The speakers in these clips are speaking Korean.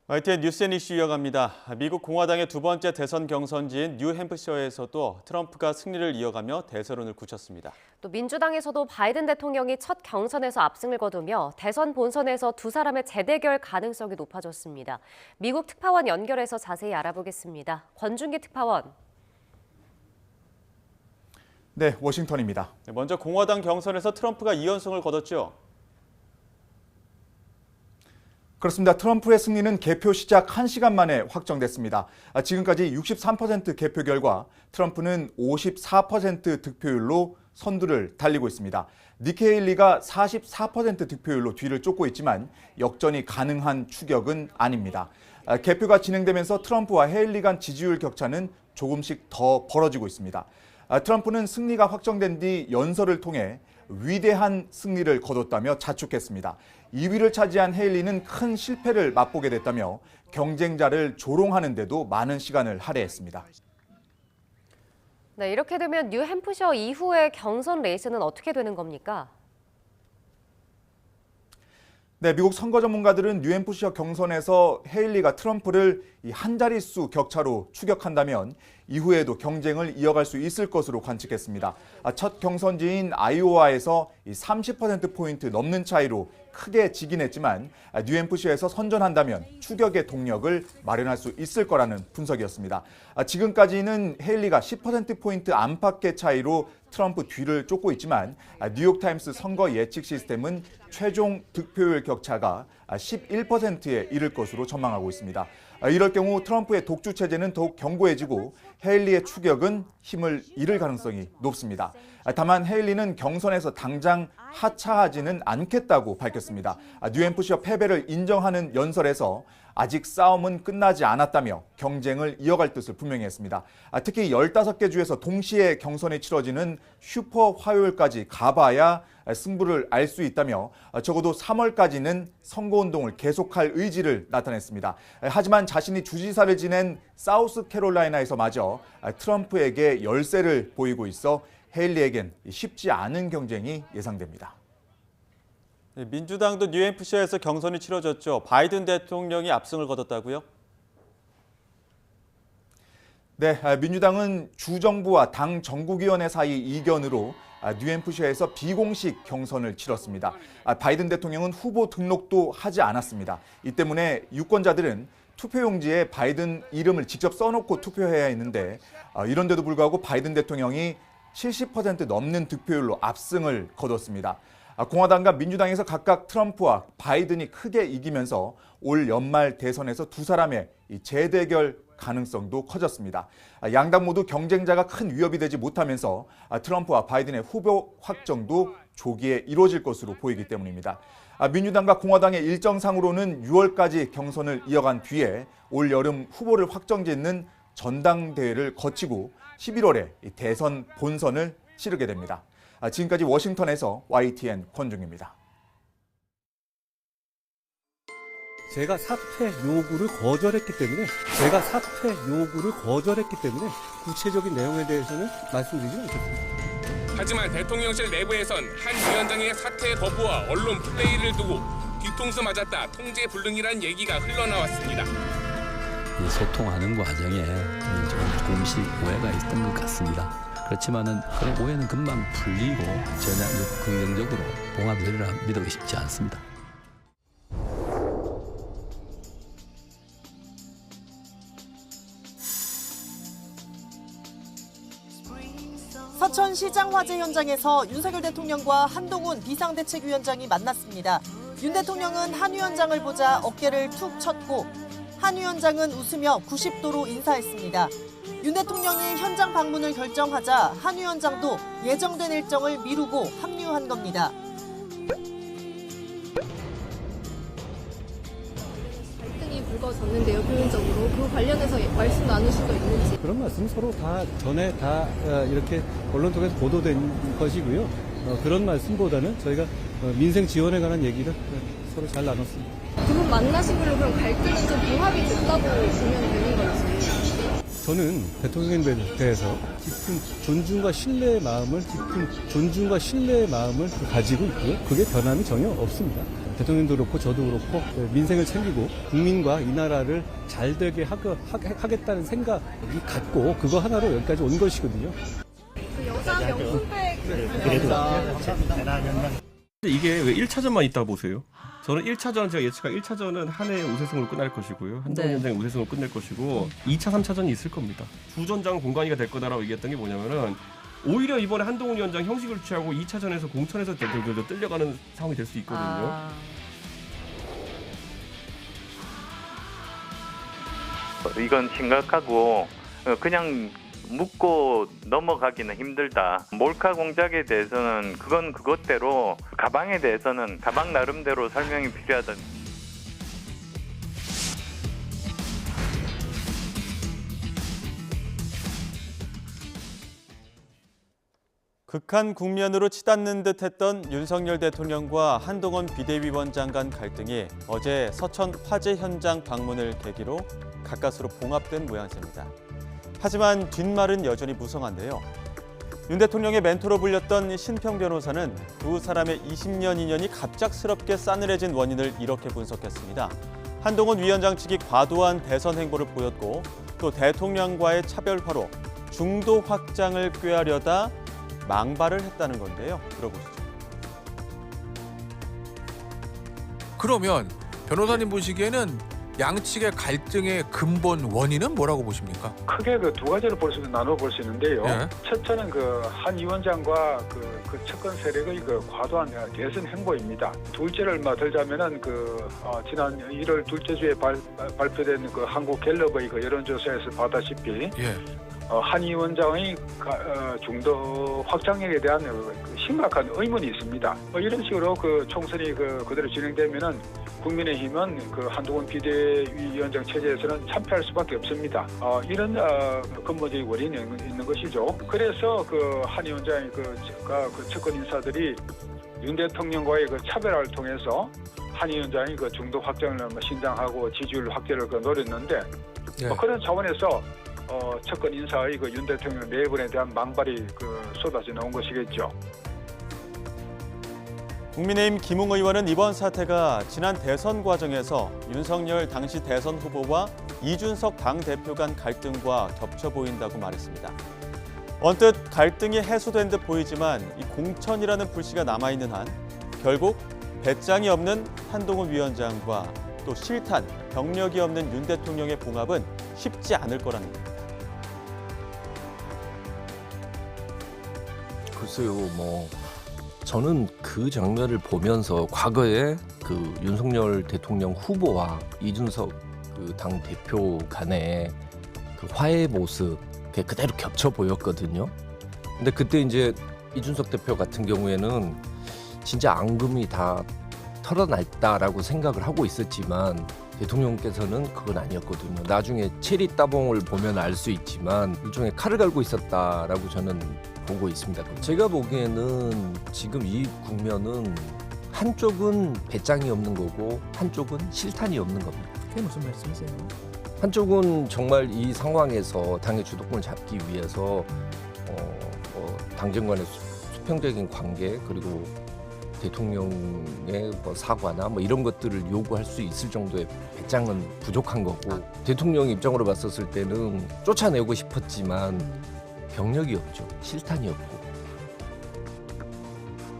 YTN 뉴스앤 이슈 이어갑니다. 미국 공화당의 두 번째 대선 경선지인 뉴햄프셔에서도 트럼프가 승리를 이어가며 대세론을 굳혔습니다. 또 민주당에서도 바이든 대통령이 첫 경선에서 압승을 거두며 대선 본선에서 두 사람의 재대결 가능성이 높아졌습니다. 미국 특파원 연결해서 자세히 알아보겠습니다. 권준기 특파원. 네, 워싱턴입니다. 먼저 공화당 경선에서 트럼프가 2연승을 거뒀죠. 그렇습니다. 트럼프의 승리는 개표 시작 1시간 만에 확정됐습니다. 지금까지 63% 개표 결과 트럼프는 54% 득표율로 선두를 달리고 있습니다. 니키 헤일리가 44% 득표율로 뒤를 쫓고 있지만 역전이 가능한 추격은 아닙니다. 개표가 진행되면서 트럼프와 헤일리 간 지지율 격차는 조금씩 더 벌어지고 있습니다. 트럼프는 승리가 확정된 뒤 연설을 통해 위대한 승리를 거뒀다며 자축했습니다. 2위를 차지한 헤일리는 큰 실패를 맛보게 됐다며 경쟁자를 조롱하는 데도 많은 시간을 할애했습니다. 네, 이렇게 되면 뉴햄프셔 이후의 경선 레이스는 어떻게 되는 겁니까? 네, 미국 선거 전문가들은 뉴햄프셔 경선에서 헤일리가 트럼프를 한 자릿수 격차로 추격한다면 이후에도 경쟁을 이어갈 수 있을 것으로 관측했습니다. 첫 경선지인 아이오와에서 30%포인트 넘는 차이로 크게 지긴 했지만 뉴햄프셔에서 선전한다면 추격의 동력을 마련할 수 있을 거라는 분석이었습니다. 지금까지는 헤일리가 10%포인트 안팎의 차이로 트럼프 뒤를 쫓고 있지만 뉴욕타임스 선거 예측 시스템은 최종 득표율 격차가 11%에 이를 것으로 전망하고 있습니다. 이럴 경우 트럼프의 독주 체제는 더욱 견고해지고 헤일리의 추격은 힘을 잃을 가능성이 높습니다. 다만 헤일리는 경선에서 당장 하차하지는 않겠다고 밝혔습니다. 뉴햄프셔 패배를 인정하는 연설에서 아직 싸움은 끝나지 않았다며 경쟁을 이어갈 뜻을 분명히 했습니다. 특히 15개 주에서 동시에 경선이 치러지는 슈퍼 화요일까지 가봐야 승부를 알 수 있다며 적어도 3월까지는 선거운동을 계속할 의지를 나타냈습니다. 하지만 자신이 주지사를 지낸 사우스캐롤라이나에서마저 트럼프에게 열세를 보이고 있어 헤일리에겐 쉽지 않은 경쟁이 예상됩니다. 민주당도 뉴햄프셔에서 경선이 치러졌죠. 바이든 대통령이 압승을 거뒀다고요? 네, 민주당은 주정부와 당 전국위원회 사이 이견으로 뉴햄프셔에서 비공식 경선을 치렀습니다. 바이든 대통령은 후보 등록도 하지 않았습니다. 이 때문에 유권자들은 투표용지에 바이든 이름을 직접 써놓고 투표해야 했는데 이런데도 불구하고 바이든 대통령이 70% 넘는 득표율로 압승을 거뒀습니다. 공화당과 민주당에서 각각 트럼프와 바이든이 크게 이기면서 올 연말 대선에서 두 사람의 재대결 가능성도 커졌습니다. 양당 모두 경쟁자가 큰 위협이 되지 못하면서 트럼프와 바이든의 후보 확정도 조기에 이루어질 것으로 보이기 때문입니다. 민주당과 공화당의 일정상으로는 6월까지 경선을 이어간 뒤에 올 여름 후보를 확정짓는 전당대회를 거치고 11월에 대선 본선을 치르게 됩니다. 지금까지 워싱턴에서 YTN 권중입니다. 제가 사퇴 요구를 거절했기 때문에 구체적인 내용에 대해서는 말씀드리지 않겠습니다. 하지만 대통령실 내부에선 한 위원장의 사퇴 거부와 언론 플레이를 두고 뒤통수 맞았다 통제 불능이란 얘기가 흘러나왔습니다. 소통하는 과정에 조금씩 오해가 있던 것 같습니다. 그렇지만은 그런 오해는 금방 풀리고 전혀 긍정적으로 봉합되리라 믿고 싶지 않습니다. 서천시장 화재 현장에서 윤석열 대통령과 한동훈 비상대책위원장이 만났습니다. 윤 대통령은 한 위원장을 보자 어깨를 툭 쳤고 한 위원장은 웃으며 90도로 인사했습니다. 윤 대통령이 현장 방문을 결정하자 한 위원장도 예정된 일정을 미루고 합류한 겁니다. 갈등이 불거졌는데요, 표면적으로. 그 관련해서 말씀 나눌 수도 있는지. 그런 말씀 서로 다 전에 이렇게 언론 통해서 보도된 것이고요. 그런 말씀보다는 저희가 민생 지원에 관한 얘기를 서로 잘 나눴습니다. 두 분 만나신 걸로 그럼 갈등이 좀 봉합이 됐다고 보면 되는 건지. 저는 대통령에 대해서 깊은 존중과 신뢰의 마음을 가지고 있고요. 그게 변함이 전혀 없습니다. 대통령도 그렇고 저도 그렇고 민생을 챙기고 국민과 이 나라를 잘 되게 하겠다는 생각이 같고 그거 하나로 여기까지 온 것이거든요. 그 여자 명품백 이게 왜 1차전만 있다고 보세요? 저는 1차전 제가 예측한 1차전은 한해의 우세승으로 끝날 것이고요. 한동훈 위원장의 우세승으로 끝낼 것이고 2차, 3차전이 있을 겁니다. 주전장 공간이가 될 거다라고 얘기했던 게 뭐냐면은 오히려 이번에 한동훈 위원장 형식을 취하고 2차전에서 공천에서 뜰려가는 상황이 될 수 있거든요. 이건 심각하고 그냥 묻고 넘어가기는 힘들다. 몰카 공작에 대해서는 그건 그것대로, 가방에 대해서는 가방 나름대로 설명이 필요하다. 극한 국면으로 치닫는 듯했던 윤석열 대통령과 한동훈 비대위원장 간 갈등이 어제 서천 화재 현장 방문을 계기로 가까스로 봉합된 모양새입니다. 하지만 뒷말은 여전히 무성한데요. 윤 대통령의 멘토로 불렸던 신평 변호사는 두 사람의 20년 인연이 갑작스럽게 싸늘해진 원인을 이렇게 분석했습니다. 한동훈 위원장 측이 과도한 대선 행보를 보였고 또 대통령과의 차별화로 중도 확장을 꾀하려다 망발을 했다는 건데요. 들어보시죠. 그러면 변호사님 보시기에는 양측의 갈등의 근본 원인은 뭐라고 보십니까? 크게 그 두 가지로 나눠 볼 수 있는데요. 네. 첫째는 그 한 위원장과 그 측근 세력의 그 과도한 대선 행보입니다. 둘째를 들자면은 지난 1월 둘째 주에 발표된 그 한국 갤럽의 그 여론조사에서 봤다시피 한 위원장의 중도 확장력에 대한 심각한 의문이 있습니다. 이런 식으로 그 총선이 그대로 진행되면은 국민의힘은 그 한동훈 비대위원장 체제에서는 참패할 수밖에 없습니다. 이런 근본적인 원인이 있는 것이죠. 그래서 그 한 위원장의 그 측근 인사들이 윤 대통령과의 그 차별화를 통해서 한 위원장이 그 중도 확장을 신장하고 지지율 확대를 노렸는데 그런 차원에서 측근 인사의 그 윤 대통령 내분에 대한 망발이 쏟아져 나온 것이겠죠. 국민의힘 김웅 의원은 이번 사태가 지난 대선 과정에서 윤석열 당시 대선 후보와 이준석 당대표 간 갈등과 겹쳐 보인다고 말했습니다. 언뜻 갈등이 해소된 듯 보이지만 이 공천이라는 불씨가 남아있는 한 결국 배짱이 없는 한동훈 위원장과 또 실탄, 경력이 없는 윤 대통령의 봉합은 쉽지 않을 거라는 겁니다. 글쎄요, 저는 그 장면을 보면서 과거에 그 윤석열 대통령 후보와 이준석 그 당 대표 간의 그 화해 모습 그대로 겹쳐 보였거든요. 근데 그때 이제 이준석 대표 같은 경우에는 진짜 앙금이 다 털어났다라고 생각을 하고 있었지만 대통령께서는 그건 아니었거든요. 나중에 체리 따봉을 보면 알 수 있지만 일종의 칼을 갈고 있었다라고 저는 보고 있습니다. 제가 보기에는 지금 이 국면은 한쪽은 배짱이 없는 거고 한쪽은 실탄이 없는 겁니다. 그게 무슨 말씀이세요? 한쪽은 정말 이 상황에서 당의 주도권을 잡기 위해서 당정 간의 수평적인 관계 그리고 대통령의 사과나 이런 것들을 요구할 수 있을 정도의 배짱은 부족한 거고 대통령 입장으로 봤었을 때는 쫓아내고 싶었지만 병력이 없죠. 실탄이 없고.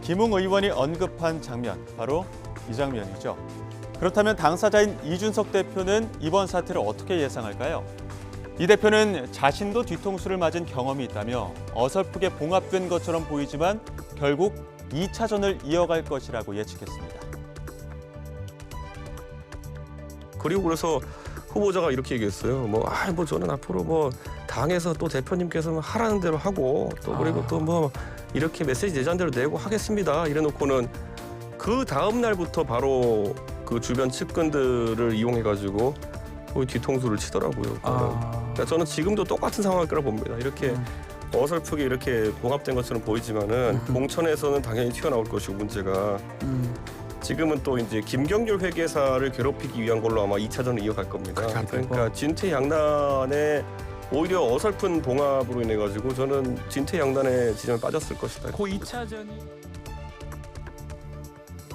김웅 의원이 언급한 장면, 바로 이 장면이죠. 그렇다면 당사자인 이준석 대표는 이번 사태를 어떻게 예상할까요? 이 대표는 자신도 뒤통수를 맞은 경험이 있다며 어설프게 봉합된 것처럼 보이지만 결국 2차전을 이어갈 것이라고 예측했습니다. 그리고 그래서 후보자가 이렇게 얘기했어요. 저는 앞으로 당에서 또 대표님께서 하라는 대로 하고 또 그리고 또 이렇게 메시지 내잔대로 내고 하겠습니다. 이래놓고는 그 다음 날부터 바로 그 주변 측근들을 이용해가지고 뒤통수를 치더라고요. 그러니까 저는 지금도 똑같은 상황일 거라 봅니다. 이렇게 어설프게 이렇게 봉합된 것처럼 보이지만은 공천에서는 당연히 튀어나올 것이고 문제가 지금은 또 이제 김경률 회계사를 괴롭히기 위한 걸로 아마 2차전을 이어갈 겁니다. 그러니까 진퇴양난의 오히려 어설픈 봉합으로 인해 가지고 저는 진퇴양난의 지점에 빠졌을 것이다. 고 2차전이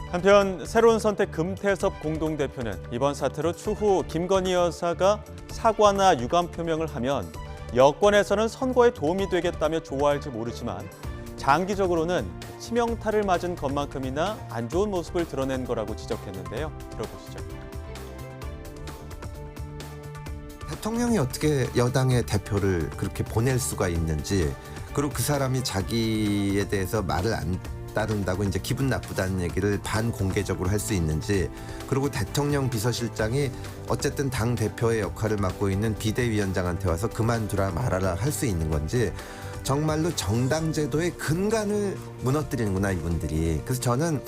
한편 새로운 선택 금태섭 공동대표는 이번 사태로 추후 김건희 여사가 사과나 유감 표명을 하면 여권에서는 선거에 도움이 되겠다며 좋아할지 모르지만 장기적으로는 치명타를 맞은 것만큼이나 안 좋은 모습을 드러낸 거라고 지적했는데요. 들어보시죠. 대통령이 어떻게 여당의 대표를 그렇게 보낼 수가 있는지, 그리고 그 사람이 자기에 대해서 말을 안 따른다고 이제 기분 나쁘다는 얘기를 반공개적으로 할 수 있는지, 그리고 대통령 비서실장이 어쨌든 당 대표의 역할을 맡고 있는 비대위원장한테 와서 그만두라 말아라 할 수 있는 건지, 정말로 정당 제도의 근간을 무너뜨리는구나 이분들이. 그래서 저는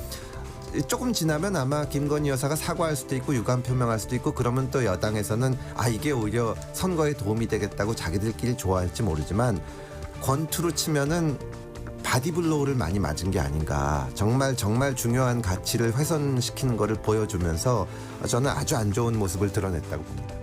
조금 지나면 아마 김건희 여사가 사과할 수도 있고 유감 표명할 수도 있고, 그러면 또 여당에서는 이게 오히려 선거에 도움이 되겠다고 자기들끼리 좋아할지 모르지만, 권투로 치면은 바디블로우를 많이 맞은 게 아닌가. 정말 중요한 가치를 훼손시키는 거를 보여주면서 저는 아주 안 좋은 모습을 드러냈다고 봅니다.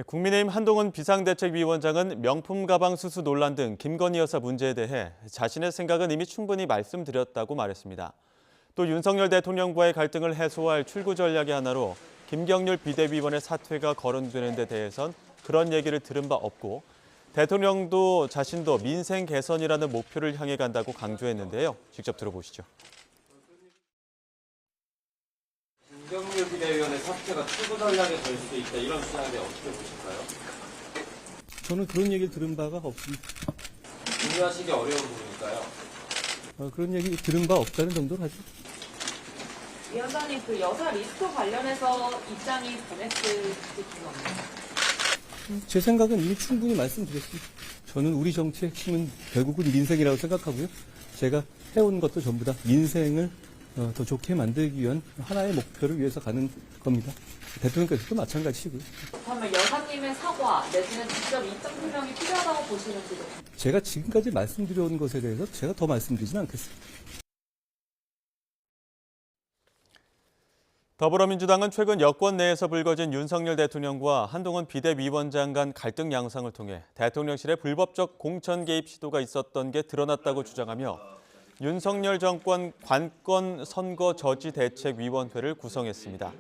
국민의힘 한동훈 비상대책위원장은 명품 가방 수수 논란 등 김건희 여사 문제에 대해 자신의 생각은 이미 충분히 말씀드렸다고 말했습니다. 또 윤석열 대통령과의 갈등을 해소할 출구 전략의 하나로 김경률 비대위원의 사퇴가 거론되는 데 대해선 그런 얘기를 들은 바 없고, 대통령도 자신도 민생 개선이라는 목표를 향해 간다고 강조했는데요. 직접 들어보시죠. 김경률 비대위원의 사퇴가 출구 전략이 될 수도 있다, 이런 주장에 대해 어떻게 보실까요? 저는 그런 얘기를 들은 바가 없습니다. 동의하시기 어려운 부분일까요? 그런 얘기 들은 바 없다는 정도로 하죠. 위원장님, 그 여사 리스트 관련해서 입장이 변했을지 궁금합니다. 제 생각은 이미 충분히 말씀드렸습니다. 저는 우리 정치의 핵심은 결국은 민생이라고 생각하고요. 제가 해온 것도 전부 다 민생을 더 좋게 만들기 위한 하나의 목표를 위해서 가는 겁니다. 대통령께서도 마찬가지시고요. 그러면 여사님의 사과 내지는 직접 입장 표명이 필요하다고 보시는지도. 제가 지금까지 말씀드려온 것에 대해서 제가 더 말씀드리지는 않겠습니다. 더불어민주당은 최근 여권 내에서 불거진 윤석열 대통령과 한동훈 비대위원장 간 갈등 양상을 통해 대통령실의 불법적 공천 개입 시도가 있었던 게 드러났다고 주장하며 윤석열 정권 관건 선거 저지 대책위원회를 구성했습니다.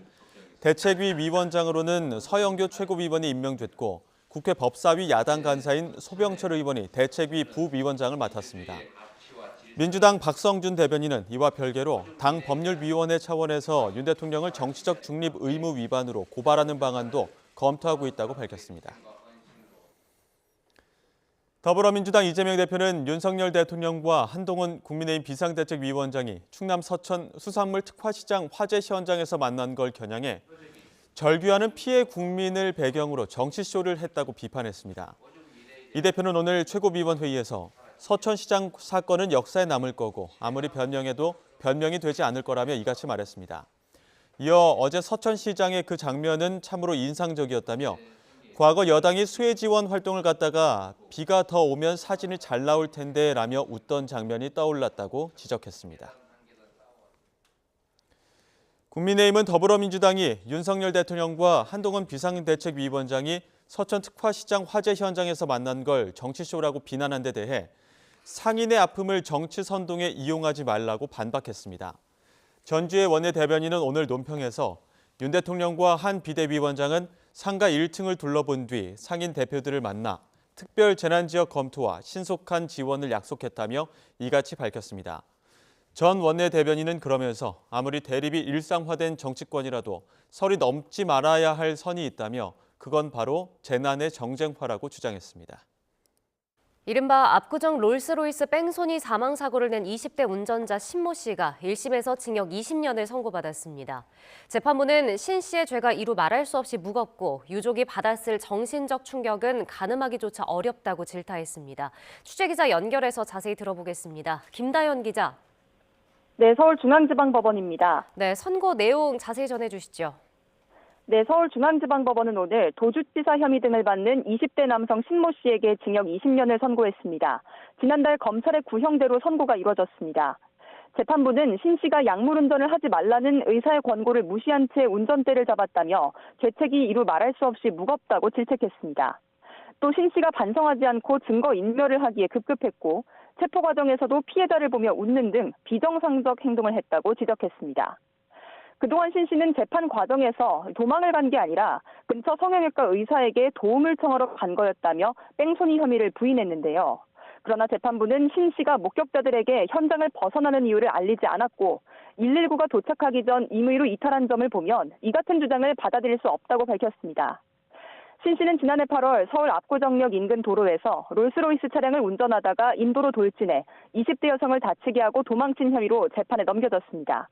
대책위 위원장으로는 서영교 최고위원이 임명됐고, 국회 법사위 야당 간사인 소병철 의원이 대책위 부위원장을 맡았습니다. 민주당 박성준 대변인은 이와 별개로 당 법률위원회 차원에서 윤 대통령을 정치적 중립 의무 위반으로 고발하는 방안도 검토하고 있다고 밝혔습니다. 더불어민주당 이재명 대표는 윤석열 대통령과 한동훈 국민의힘 비상대책위원장이 충남 서천 수산물 특화시장 화재 현장에서 만난 걸 겨냥해 절규하는 피해 국민을 배경으로 정치쇼를 했다고 비판했습니다. 이 대표는 오늘 최고위원회의에서 서천시장 사건은 역사에 남을 거고 아무리 변명해도 변명이 되지 않을 거라며 이같이 말했습니다. 이어 어제 서천시장의 그 장면은 참으로 인상적이었다며 과거 여당이 수해 지원 활동을 갖다가 비가 더 오면 사진이 잘 나올 텐데 라며 웃던 장면이 떠올랐다고 지적했습니다. 국민의힘은 더불어민주당이 윤석열 대통령과 한동훈 비상대책위원장이 서천 특화시장 화재 현장에서 만난 걸 정치쇼라고 비난한 데 대해 상인의 아픔을 정치 선동에 이용하지 말라고 반박했습니다. 전주의 원내대변인은 오늘 논평에서 윤 대통령과 한 비대위원장은 상가 1층을 둘러본 뒤 상인 대표들을 만나 특별 재난지역 검토와 신속한 지원을 약속했다며 이같이 밝혔습니다. 전 원내대변인은 그러면서 아무리 대립이 일상화된 정치권이라도 설이 넘지 말아야 할 선이 있다며 그건 바로 재난의 정쟁화라고 주장했습니다. 이른바 압구정 롤스로이스 뺑소니 사망사고를 낸 20대 운전자 신모 씨가 1심에서 징역 20년을 선고받았습니다. 재판부는 신 씨의 죄가 이루 말할 수 없이 무겁고 유족이 받았을 정신적 충격은 가늠하기조차 어렵다고 질타했습니다. 취재기자 연결해서 자세히 들어보겠습니다. 김다연 기자. 네, 서울중앙지방법원입니다. 네, 선고 내용 자세히 전해주시죠. 네, 서울중앙지방법원은 오늘 도주치사 혐의 등을 받는 20대 남성 신모 씨에게 징역 20년을 선고했습니다. 지난달 검찰의 구형대로 선고가 이뤄졌습니다. 재판부는 신 씨가 약물 운전을 하지 말라는 의사의 권고를 무시한 채 운전대를 잡았다며 죄책이 이루 말할 수 없이 무겁다고 질책했습니다. 또 신 씨가 반성하지 않고 증거 인멸을 하기에 급급했고 체포 과정에서도 피해자를 보며 웃는 등 비정상적 행동을 했다고 지적했습니다. 그동안 신 씨는 재판 과정에서 도망을 간 게 아니라 근처 성형외과 의사에게 도움을 청하러 간 거였다며 뺑소니 혐의를 부인했는데요. 그러나 재판부는 신 씨가 목격자들에게 현장을 벗어나는 이유를 알리지 않았고 119가 도착하기 전 임의로 이탈한 점을 보면 이 같은 주장을 받아들일 수 없다고 밝혔습니다. 신 씨는 지난해 8월 서울 압구정역 인근 도로에서 롤스로이스 차량을 운전하다가 인도로 돌진해 20대 여성을 다치게 하고 도망친 혐의로 재판에 넘겨졌습니다.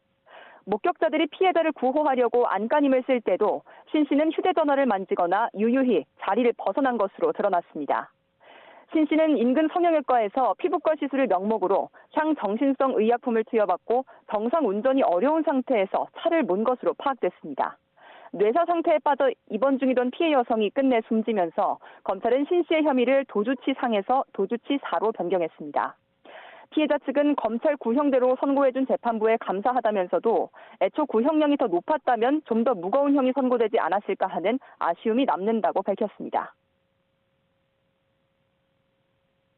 목격자들이 피해자를 구호하려고 안간힘을 쓸 때도 신 씨는 휴대전화를 만지거나 유유히 자리를 벗어난 것으로 드러났습니다. 신 씨는 인근 성형외과에서 피부과 시술을 명목으로 향정신성 의약품을 투여받고 정상 운전이 어려운 상태에서 차를 몬 것으로 파악됐습니다. 뇌사 상태에 빠져 입원 중이던 피해 여성이 끝내 숨지면서 검찰은 신 씨의 혐의를 도주치상에서 도주치사로 변경했습니다. 피해자 측은 검찰 구형대로 선고해준 재판부에 감사하다면서도 애초 구형량이 더 높았다면 좀 더 무거운 형이 선고되지 않았을까 하는 아쉬움이 남는다고 밝혔습니다.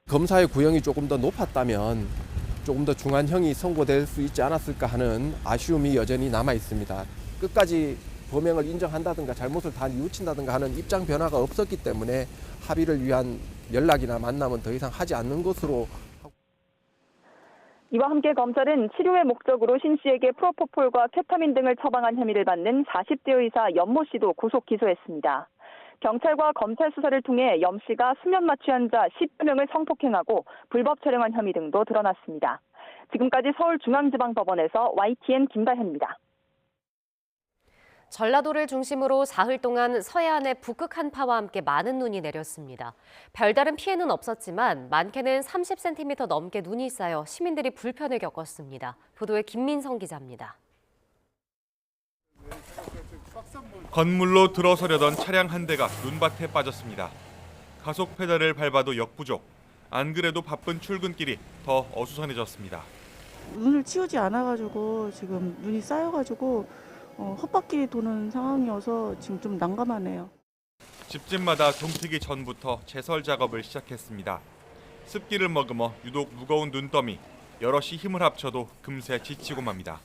검사의 구형이 조금 더 높았다면 조금 더 중한 형이 선고될 수 있지 않았을까 하는 아쉬움이 여전히 남아 있습니다. 끝까지 범행을 인정한다든가 잘못을 다 뉘우친다든가 하는 입장 변화가 없었기 때문에 합의를 위한 연락이나 만남은 더 이상 하지 않는 것으로. 이와 함께 검찰은 치료의 목적으로 신 씨에게 프로포폴과 케타민 등을 처방한 혐의를 받는 40대 의사 연모 씨도 구속 기소했습니다. 경찰과 검찰 수사를 통해 염 씨가 수면 마취 환자 10여 명을 성폭행하고 불법 촬영한 혐의 등도 드러났습니다. 지금까지 서울중앙지방법원에서 YTN 김다현입니다. 전라도를 중심으로 사흘 동안 서해안에 북극 한파와 함께 많은 눈이 내렸습니다. 별다른 피해는 없었지만 많게는 30cm 넘게 눈이 쌓여 시민들이 불편을 겪었습니다. 보도에 김민성 기자입니다. 건물로 들어서려던 차량 한 대가 눈밭에 빠졌습니다. 가속 페달을 밟아도 역부족. 안 그래도 바쁜 출근길이 더 어수선해졌습니다. 눈을 치우지 않아가지고 지금 눈이 쌓여가지고 헛바퀴 도는 상황이어서 지금 좀 난감하네요. 집집마다 동트기 전부터 제설 작업을 시작했습니다. 습기를 머금어 유독 무거운 눈더미. 여럿이 힘을 합쳐도 금세 지치고 맙니다.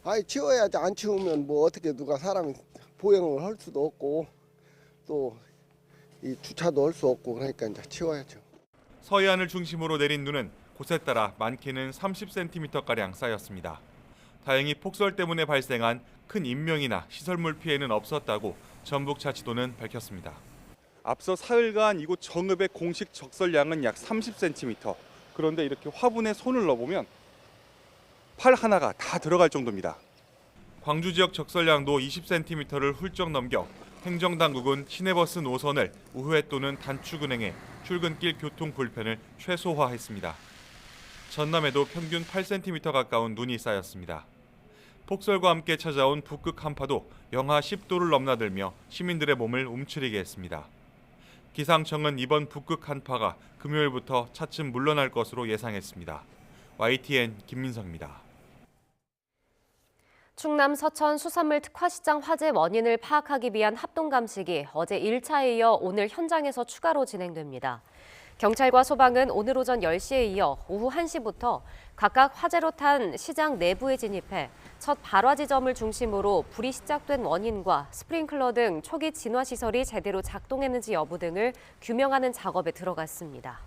아이 치워야지. 안 치우면 뭐 어떻게 누가 사람이 보행을 할 수도 없고 또 이 주차도 할 수 없고 그러니까 이제 치워야죠. 서해안을 중심으로 내린 눈은 곳에 따라 많게는 30cm가량 쌓였습니다. 다행히 폭설 때문에 발생한 큰 인명이나 시설물 피해는 없었다고 전북자치도는 밝혔습니다. 앞서 사흘간 이곳 정읍의 공식 적설량은 약 30cm. 그런데 이렇게 화분에 손을 넣어보면 팔 하나가 다 들어갈 정도입니다. 광주 지역 적설량도 20cm를 훌쩍 넘겨 행정당국은 시내버스 노선을 우회 또는 단축 운행해 출근길 교통 불편을 최소화했습니다. 전남에도 평균 8cm 가까운 눈이 쌓였습니다. 폭설과 함께 찾아온 북극 한파도 영하 10도를 넘나들며 시민들의 몸을 움츠리게 했습니다. 기상청은 이번 북극 한파가 금요일부터 차츰 물러날 것으로 예상했습니다. YTN 김민성입니다. 충남 서천 수산물 특화시장 화재 원인을 파악하기 위한 합동감식이 어제 1차에 이어 오늘 현장에서 추가로 진행됩니다. 경찰과 소방은 오늘 오전 10시에 이어 오후 1시부터 각각 화재로 탄 시장 내부에 진입해 첫 발화 지점을 중심으로 불이 시작된 원인과 스프링클러 등 초기 진화 시설이 제대로 작동했는지 여부 등을 규명하는 작업에 들어갔습니다.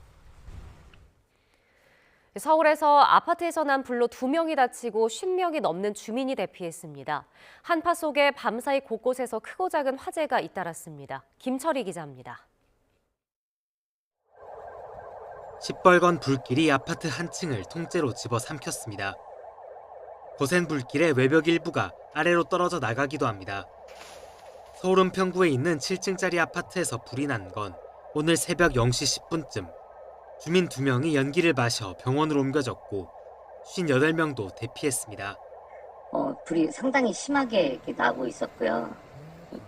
서울에서 아파트에서 난 불로 2명이 다치고 50명이 넘는 주민이 대피했습니다. 한파 속에 밤사이 곳곳에서 크고 작은 화재가 잇따랐습니다. 김철희 기자입니다. 시뻘건 불길이 아파트 한 층을 통째로 집어삼켰습니다. 거센 불길에 외벽 일부가 아래로 떨어져 나가기도 합니다. 서울 은평구에 있는 7층짜리 아파트에서 불이 난 건 오늘 새벽 0시 10분쯤. 주민 2명이 연기를 마셔 병원으로 옮겨졌고 58명도 대피했습니다. 불이 상당히 심하게 이렇게 나고 있었고요.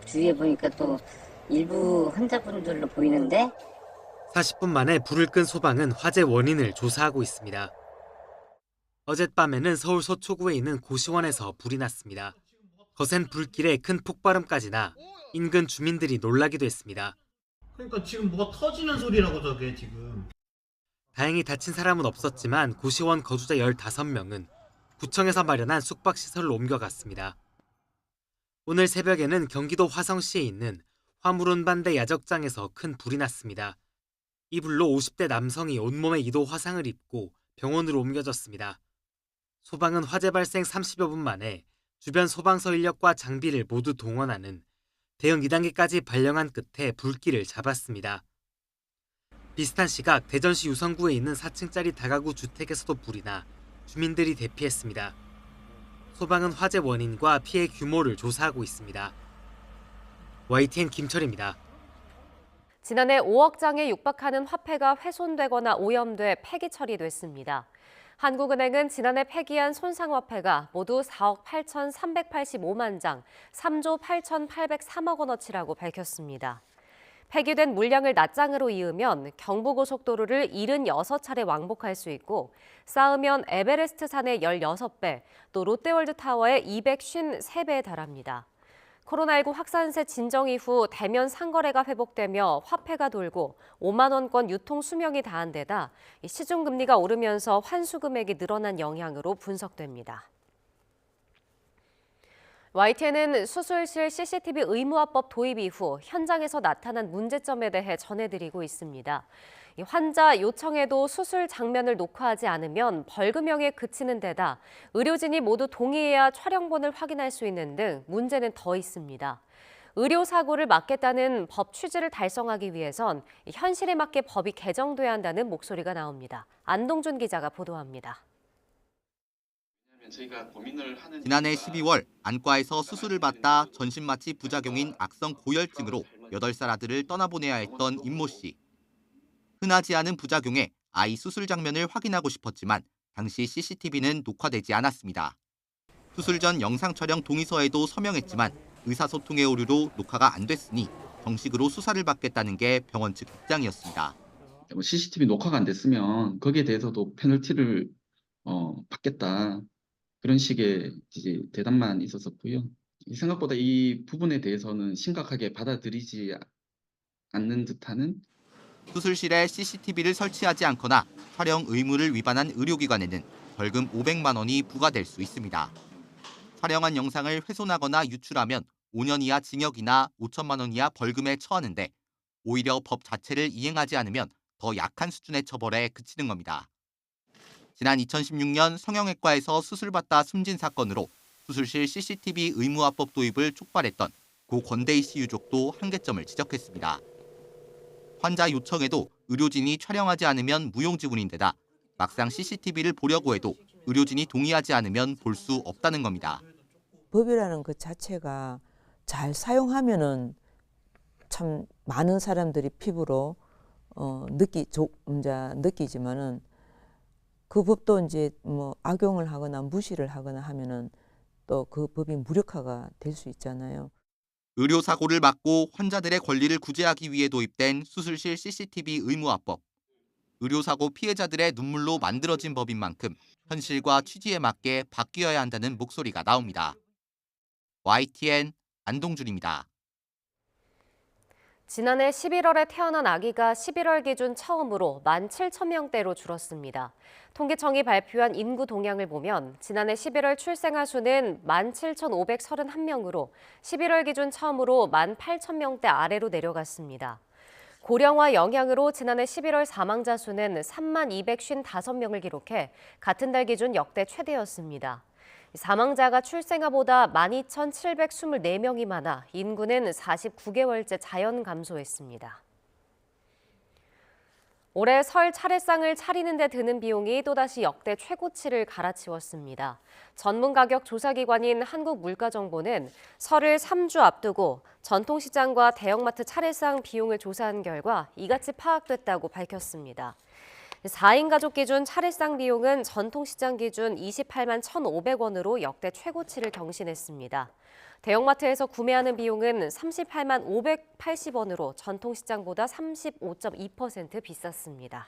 주위에 보니까 또 일부 환자분들로 보이는데 40분 만에 불을 끈 소방은 화재 원인을 조사하고 있습니다. 어젯밤에는 서울 서초구에 있는 고시원에서 불이 났습니다. 거센 불길에 큰 폭발음까지 나 인근 주민들이 놀라기도 했습니다. 그러니까 지금 뭐가 터지는 소리라고 저게 지금. 다행히 다친 사람은 없었지만 고시원 거주자 15명은 구청에서 마련한 숙박시설로 옮겨갔습니다. 오늘 새벽에는 경기도 화성시에 있는 화물운반대 야적장에서 큰 불이 났습니다. 이 불로 50대 남성이 온몸에 2도 화상을 입고 병원으로 옮겨졌습니다. 소방은 화재 발생 30여 분 만에 주변 소방서 인력과 장비를 모두 동원하는 대응 2단계까지 발령한 끝에 불길을 잡았습니다. 비슷한 시각 대전시 유성구에 있는 4층짜리 다가구 주택에서도 불이 나 주민들이 대피했습니다. 소방은 화재 원인과 피해 규모를 조사하고 있습니다. YTN 김철입니다. 지난해 5억 장에 육박하는 화폐가 훼손되거나 오염돼 폐기 처리됐습니다. 한국은행은 지난해 폐기한 손상화폐가 모두 4억 8,385만 장, 3조 8,803억 원어치라고 밝혔습니다. 폐기된 물량을 낱장으로 이으면 경부고속도로를 76차례 왕복할 수 있고 쌓으면 에베레스트 산의 16배, 또 롯데월드타워의 253배에 달합니다. 코로나19 확산세 진정 이후 대면 상거래가 회복되며 화폐가 돌고 5만 원권 유통 수명이 다한 데다 시중금리가 오르면서 환수 금액이 늘어난 영향으로 분석됩니다. YTN은 수술실 CCTV 의무화법 도입 이후 현장에서 나타난 문제점에 대해 전해드리고 있습니다. 환자 요청에도 수술 장면을 녹화하지 않으면 벌금형에 그치는 데다 의료진이 모두 동의해야 촬영본을 확인할 수 있는 등 문제는 더 있습니다. 의료사고를 막겠다는 법 취지를 달성하기 위해선 현실에 맞게 법이 개정돼야 한다는 목소리가 나옵니다. 안동준 기자가 보도합니다. 지난해 12월 안과에서 수술을 받다 전신마취 부작용인 악성 고열증으로 8살 아들을 떠나보내야 했던 임모 씨. 흔하지 않은 부작용에 아이 수술 장면을 확인하고 싶었지만 당시 CCTV는 녹화되지 않았습니다. 수술 전 영상 촬영 동의서에도 서명했지만 의사소통의 오류로 녹화가 안 됐으니 정식으로 수사를 받겠다는 게 병원 측 입장이었습니다. CCTV 녹화가 안 됐으면 거기에 대해서도 페널티를 받겠다. 그런 식의 이제 대답만 있었었고요. 생각보다 이 부분에 대해서는 심각하게 받아들이지 않는 듯하는. 수술실에 CCTV를 설치하지 않거나 촬영 의무를 위반한 의료기관에는 벌금 500만 원이 부과될 수 있습니다. 촬영한 영상을 훼손하거나 유출하면 5년 이하 징역이나 5천만 원 이하 벌금에 처하는데 오히려 법 자체를 이행하지 않으면 더 약한 수준의 처벌에 그치는 겁니다. 지난 2016년 성형외과에서 수술받다 숨진 사건으로 수술실 CCTV 의무화법 도입을 촉발했던 고 권대희 씨 유족도 한계점을 지적했습니다. 환자 요청에도 의료진이 촬영하지 않으면 무용지물인데다 막상 CCTV를 보려고 해도 의료진이 동의하지 않으면 볼 수 없다는 겁니다. 법이라는 것 자체가 잘 사용하면은 참 많은 사람들이 피부로 느끼지만은 그 법도 이제 뭐 악용을 하거나 무시를 하거나 하면은 또 그 법이 무력화가 될 수 있잖아요. 의료사고를 막고 환자들의 권리를 구제하기 위해 도입된 수술실 CCTV 의무화법. 의료사고 피해자들의 눈물로 만들어진 법인 만큼 현실과 취지에 맞게 바뀌어야 한다는 목소리가 나옵니다. YTN 안동준입니다. 지난해 11월에 태어난 아기가 11월 기준 처음으로 17,000명대로 줄었습니다. 통계청이 발표한 인구 동향을 보면 지난해 11월 출생아 수는 17,531명으로 11월 기준 처음으로 18,000명대 아래로 내려갔습니다. 고령화 영향으로 지난해 11월 사망자 수는 3255명을 기록해 같은 달 기준 역대 최대였습니다. 사망자가 출생아보다 12,724명이 많아 인구는 49개월째 자연 감소했습니다. 올해 설 차례상을 차리는 데 드는 비용이 또다시 역대 최고치를 갈아치웠습니다. 전문가격 조사기관인 한국물가정보는 설을 3주 앞두고 전통시장과 대형마트 차례상 비용을 조사한 결과 이같이 파악됐다고 밝혔습니다. 4인 가족 기준 차례상 비용은 전통시장 기준 28만 1,500원으로 역대 최고치를 경신했습니다. 대형마트에서 구매하는 비용은 38만 580원으로 전통시장보다 35.2% 비쌌습니다.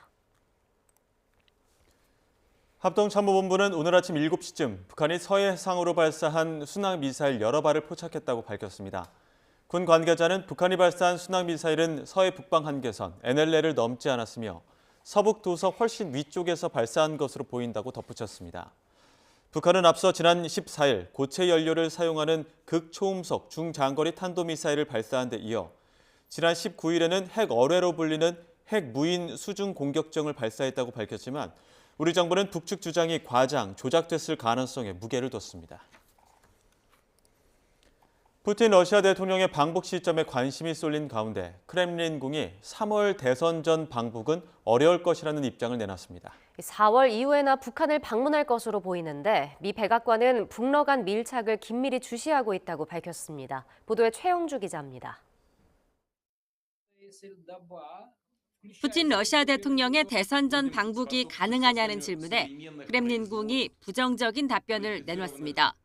합동참모본부는 오늘 아침 7시쯤 북한이 서해 해상으로 발사한 순항미사일 여러 발을 포착했다고 밝혔습니다. 군 관계자는 북한이 발사한 순항미사일은 서해 북방 한계선 NLL을 넘지 않았으며 서북 도서 훨씬 위쪽에서 발사한 것으로 보인다고 덧붙였습니다. 북한은 앞서 지난 14일 고체 연료를 사용하는 극초음속 중장거리 탄도미사일을 발사한 데 이어 지난 19일에는 핵어뢰로 불리는 핵무인 수중 공격정을 발사했다고 밝혔지만 우리 정부는 북측 주장이 과장, 조작됐을 가능성에 무게를 뒀습니다. 푸틴 러시아 대통령의 방북 시점에 관심이 쏠린 가운데 크렘린궁이 3월 대선 전 방북은 어려울 것이라는 입장을 내놨습니다. 4월 이후에나 북한을 방문할 것으로 보이는데 미 백악관은 북러 간 밀착을 긴밀히 주시하고 있다고 밝혔습니다. 보도에 최영주 기자입니다. 푸틴 러시아 대통령의 대선 전 방북이 가능하냐는 질문에 크렘린궁이 부정적인 답변을 내놨습니다.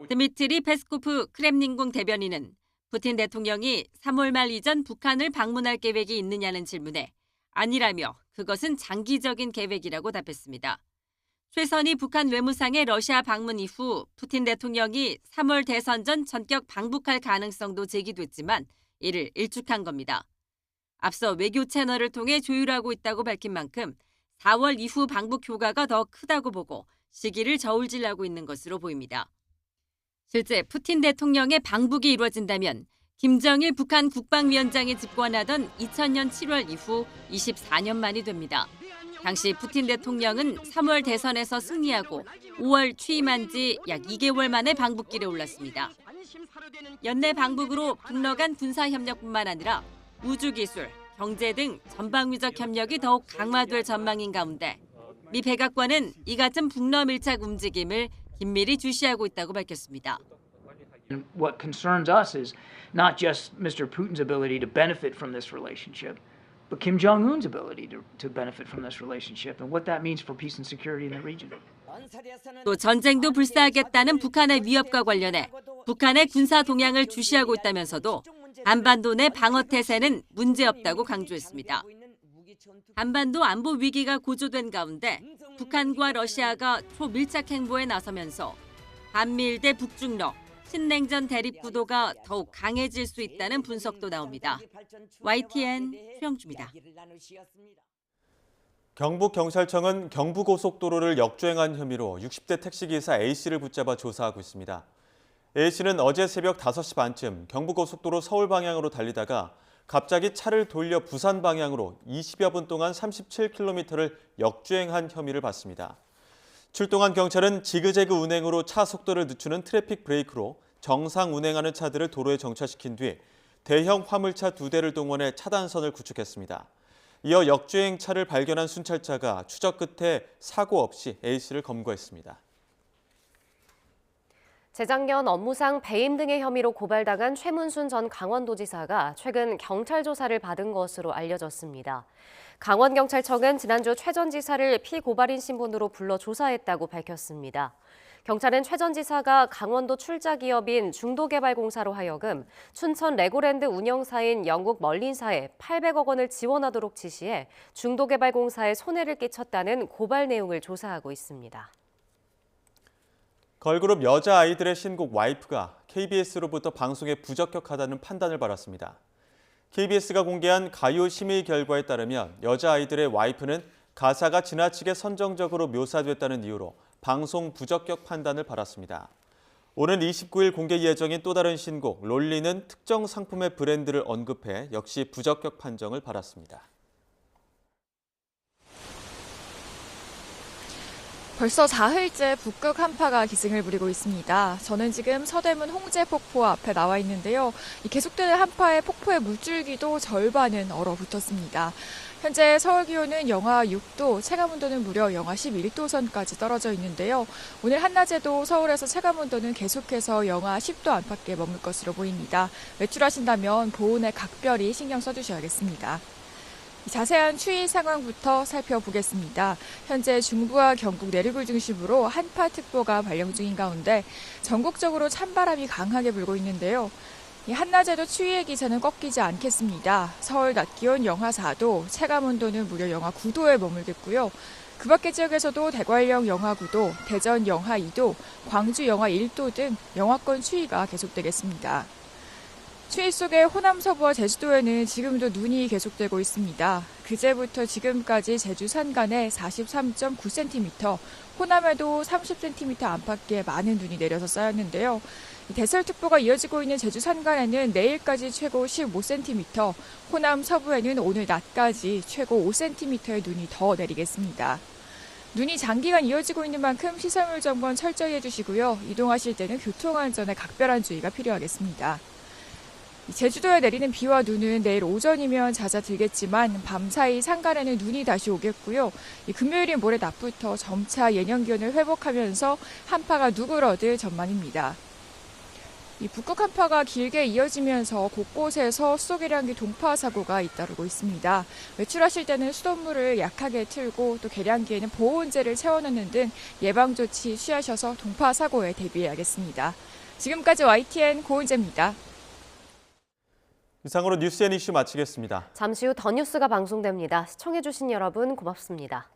드미트리 페스코프 크렘린궁 대변인은 푸틴 대통령이 3월 말 이전 북한을 방문할 계획이 있느냐는 질문에 아니라며 그것은 장기적인 계획이라고 답했습니다. 최선희 북한 외무상의 러시아 방문 이후 푸틴 대통령이 3월 대선 전 전격 방북할 가능성도 제기됐지만 이를 일축한 겁니다. 앞서 외교 채널을 통해 조율하고 있다고 밝힌 만큼 4월 이후 방북 효과가 더 크다고 보고 시기를 저울질하고 있는 것으로 보입니다. 실제 푸틴 대통령의 방북이 이루어진다면 김정일 북한 국방위원장이 집권하던 2000년 7월 이후 24년 만이 됩니다. 당시 푸틴 대통령은 3월 대선에서 승리하고 5월 취임한 지 약 2개월 만에 방북길에 올랐습니다. 연내 방북으로 북러 간 군사협력뿐만 아니라 우주기술, 경제 등 전방위적 협력이 더욱 강화될 전망인 가운데 미 백악관은 이 같은 북러 밀착 움직임을 긴밀히 주시하고 있다고 밝혔습니다. What concerns us is not just Mr. Putin's ability to benefit from this relationship, but Kim Jong-un's ability to benefit from this relationship and what that means for peace and security in the region. 또 전쟁도 불사하겠다는 북한의 위협과 관련해 북한의 군사 동향을 주시하고 있다면서도 한반도 내 방어 태세는 문제없다고 강조했습니다. 한반도 안보 위기가 고조된 가운데 북한과 러시아가 초밀착 행보에 나서면서 한미일 대 북중러, 신냉전 대립 구도가 더욱 강해질 수 있다는 분석도 나옵니다. YTN 최영주입니다. 경북경찰청은 경부고속도로를 역주행한 혐의로 60대 택시기사 A씨를 붙잡아 조사하고 있습니다. A씨는 어제 새벽 5시 반쯤 경부고속도로 서울 방향으로 달리다가 갑자기 차를 돌려 부산 방향으로 20여 분 동안 37km를 역주행한 혐의를 받습니다. 출동한 경찰은 지그재그 운행으로 차 속도를 늦추는 트래픽 브레이크로 정상 운행하는 차들을 도로에 정차시킨 뒤 대형 화물차 2대를 동원해 차단선을 구축했습니다. 이어 역주행 차를 발견한 순찰차가 추적 끝에 사고 없이 A씨를 검거했습니다. 재작년 업무상 배임 등의 혐의로 고발당한 최문순 전 강원도지사가 최근 경찰 조사를 받은 것으로 알려졌습니다. 강원경찰청은 지난주 최 전 지사를 피고발인 신분으로 불러 조사했다고 밝혔습니다. 경찰은 최 전 지사가 강원도 출자 기업인 중도개발공사로 하여금 춘천 레고랜드 운영사인 영국 멀린사에 800억 원을 지원하도록 지시해 중도개발공사에 손해를 끼쳤다는 고발 내용을 조사하고 있습니다. 걸그룹 여자아이들의 신곡 와이프가 KBS로부터 방송에 부적격하다는 판단을 받았습니다. KBS가 공개한 가요 심의 결과에 따르면 여자아이들의 와이프는 가사가 지나치게 선정적으로 묘사됐다는 이유로 방송 부적격 판단을 받았습니다. 오는 29일 공개 예정인 또 다른 신곡 롤리는 특정 상품의 브랜드를 언급해 역시 부적격 판정을 받았습니다. 벌써 4흘째 북극 한파가 기승을 부리고 있습니다. 저는 지금 서대문 홍제폭포 앞에 나와 있는데요. 이 계속되는 한파에 폭포의 물줄기도 절반은 얼어붙었습니다. 현재 서울 기온은 영하 6도, 체감온도는 무려 영하 11도 선까지 떨어져 있는데요. 오늘 한낮에도 서울에서 체감온도는 계속해서 영하 10도 안팎에 머물 것으로 보입니다. 외출하신다면 보온에 각별히 신경 써주셔야겠습니다. 자세한 추위 상황부터 살펴보겠습니다. 현재 중부와 경북 내륙을 중심으로 한파특보가 발령 중인 가운데 전국적으로 찬바람이 강하게 불고 있는데요. 한낮에도 추위의 기세는 꺾이지 않겠습니다. 서울 낮 기온 영하 4도, 체감온도는 무려 영하 9도에 머물겠고요. 그 밖의 지역에서도 대관령 영하 9도, 대전 영하 2도, 광주 영하 1도 등 영하권 추위가 계속되겠습니다. 추위 속에 호남 서부와 제주도에는 지금도 눈이 계속되고 있습니다. 그제부터 지금까지 제주 산간에 43.9cm, 호남에도 30cm 안팎의 많은 눈이 내려서 쌓였는데요. 대설특보가 이어지고 있는 제주 산간에는 내일까지 최고 15cm, 호남 서부에는 오늘 낮까지 최고 5cm의 눈이 더 내리겠습니다. 눈이 장기간 이어지고 있는 만큼 시설물 점검 철저히 해주시고요. 이동하실 때는 교통안전에 각별한 주의가 필요하겠습니다. 제주도에 내리는 비와 눈은 내일 오전이면 잦아들겠지만 밤사이 산간에는 눈이 다시 오겠고요. 금요일인 모레 낮부터 점차 예년 기온을 회복하면서 한파가 누그러들 전망입니다. 북극 한파가 길게 이어지면서 곳곳에서 수도계량기 동파 사고가 잇따르고 있습니다. 외출하실 때는 수돗물을 약하게 틀고 또 계량기에는 보온재를 채워넣는 등 예방조치 취하셔서 동파 사고에 대비해야겠습니다. 지금까지 YTN 고은재입니다. 이상으로 뉴스 앤 이슈 마치겠습니다. 잠시 후 더 뉴스가 방송됩니다. 시청해주신 여러분 고맙습니다.